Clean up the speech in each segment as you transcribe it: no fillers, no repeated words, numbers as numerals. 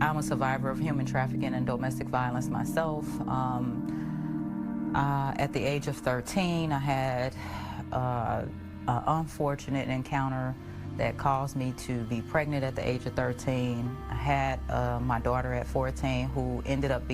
I'm a survivor of human trafficking and domestic violence myself. At the age of 13, I had an unfortunate encounter that caused me to be pregnant at the age of 13. I had my daughter at 14 who ended up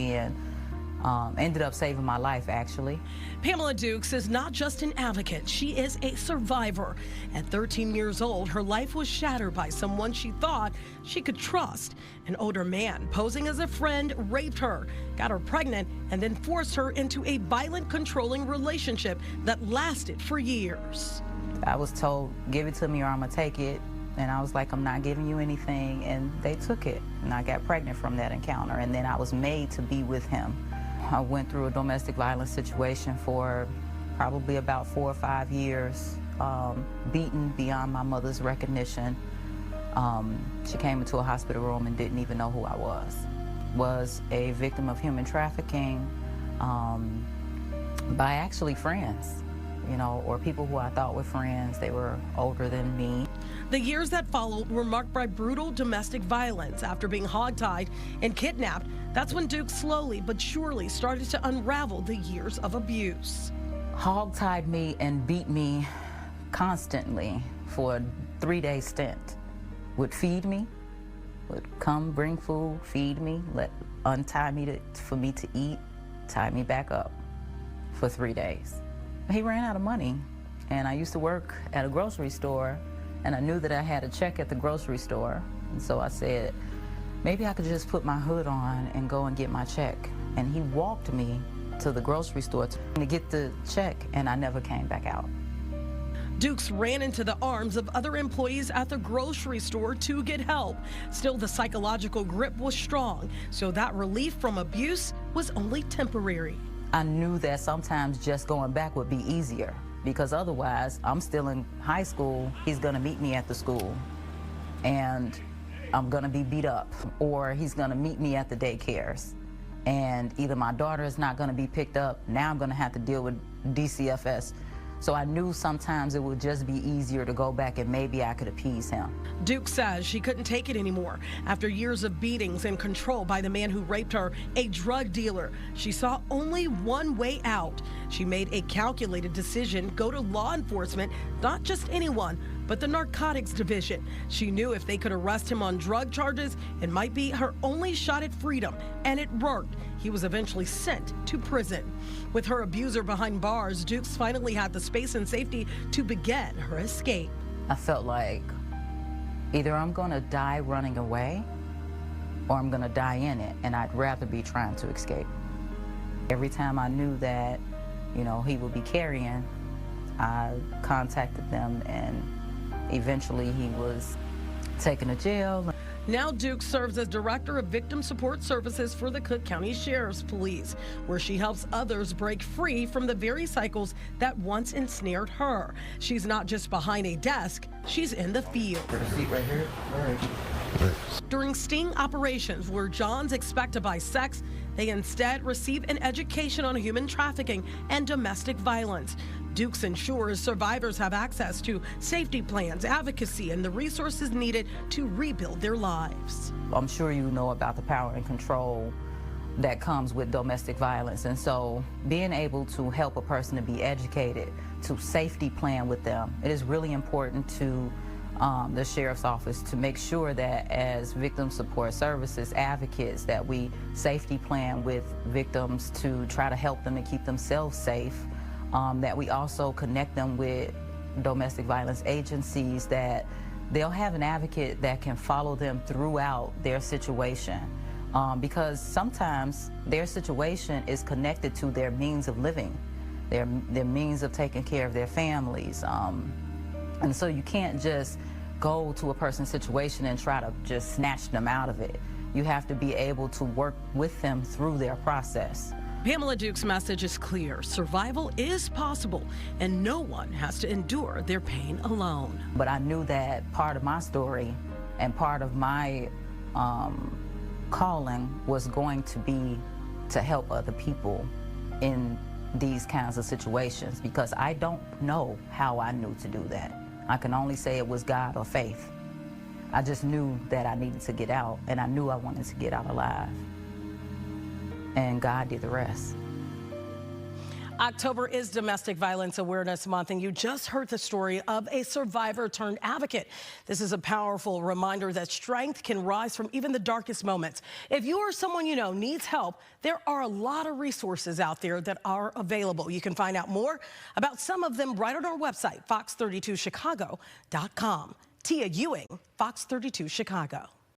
saving my life, actually. Pamela Dukes is not just an advocate, she is a survivor. At 13 years old, her life was shattered by someone she thought she could trust. An older man posing as a friend raped her, got her pregnant, and then forced her into a violent, controlling relationship that lasted for years. I was told, give it to me or I'm gonna take it. And I was like, I'm not giving you anything. And they took it. And I got pregnant from that encounter. And then I was made to be with him. I went through a domestic violence situation for probably about 4 or 5 years, beaten beyond my mother's recognition. She came into a hospital room and didn't even know who I was. Was a victim of human trafficking by actually friends, you know, or people who I thought were friends. They were older than me. The years that followed were marked by brutal domestic violence. After being hogtied and kidnapped, that's when Duke slowly but surely started to unravel the years of abuse. Hogtied me and beat me constantly for a 3-day stint. Would feed me, would come bring food, feed me, untie me for me to eat, tie me back up for 3 days. He ran out of money, and I used to work at a grocery store, and I knew that I had a check at the grocery store, and so I said, maybe I could just put my hood on and go and get my check. And he walked me to the grocery store to get the check, and I never came back out. Dukes ran into the arms of other employees at the grocery store to get help. Still, the psychological grip was strong, so that relief from abuse was only temporary. I knew that sometimes just going back would be easier, because otherwise, I'm still in high school, he's gonna meet me at the school, and I'm gonna be beat up, or he's gonna meet me at the daycares, and either my daughter is not gonna be picked up, now I'm gonna have to deal with DCFS. So I knew sometimes it would just be easier to go back and maybe I could appease him. Duke says she couldn't take it anymore. After years of beatings and control by the man who raped her, a drug dealer, she saw only one way out. She made a calculated decision, go to law enforcement, not just anyone, but the narcotics division. She knew if they could arrest him on drug charges, it might be her only shot at freedom, and it worked. He was eventually sent to prison. With her abuser behind bars, Dukes finally had the space and safety to begin her escape. I felt like either I'm gonna die running away or I'm gonna die in it, and I'd rather be trying to escape. Every time I knew that, you know, he would be carrying, I contacted them, and eventually he was taken to jail. Now Duke serves as Director of Victim Support Services for the Cook County Sheriff's Police, where she helps others break free from the very cycles that once ensnared her. She's not just behind a desk, she's in the field. Got a seat right here? All right. During sting operations where Johns expect to buy sex, they instead receive an education on human trafficking and domestic violence. Dukes ensures survivors have access to safety plans, advocacy, and the resources needed to rebuild their lives. I'm sure you know about the power and control that comes with domestic violence, and so being able to help a person to be educated, to safety plan with them, it is really important to the Sheriff's Office to make sure that as victim support services advocates that we safety plan with victims to try to help them and keep themselves safe. That we also connect them with domestic violence agencies, that they'll have an advocate that can follow them throughout their situation. Because sometimes their situation is connected to their means of living, their means of taking care of their families. And so you can't just go to a person's situation and try to just snatch them out of it. You have to be able to work with them through their process. Pamela Duke's message is clear. Survival is possible, and no one has to endure their pain alone. But I knew that part of my story and part of my calling was going to be to help other people in these kinds of situations, because I don't know how I knew to do that. I can only say it was God or faith. I just knew that I needed to get out, and I knew I wanted to get out alive. And God did the rest. October is Domestic Violence Awareness Month, and you just heard the story of a survivor turned advocate. This is a powerful reminder that strength can rise from even the darkest moments. If you or someone you know needs help, there are a lot of resources out there that are available. You can find out more about some of them right on our website, fox32chicago.com. Tia Ewing, Fox 32 Chicago.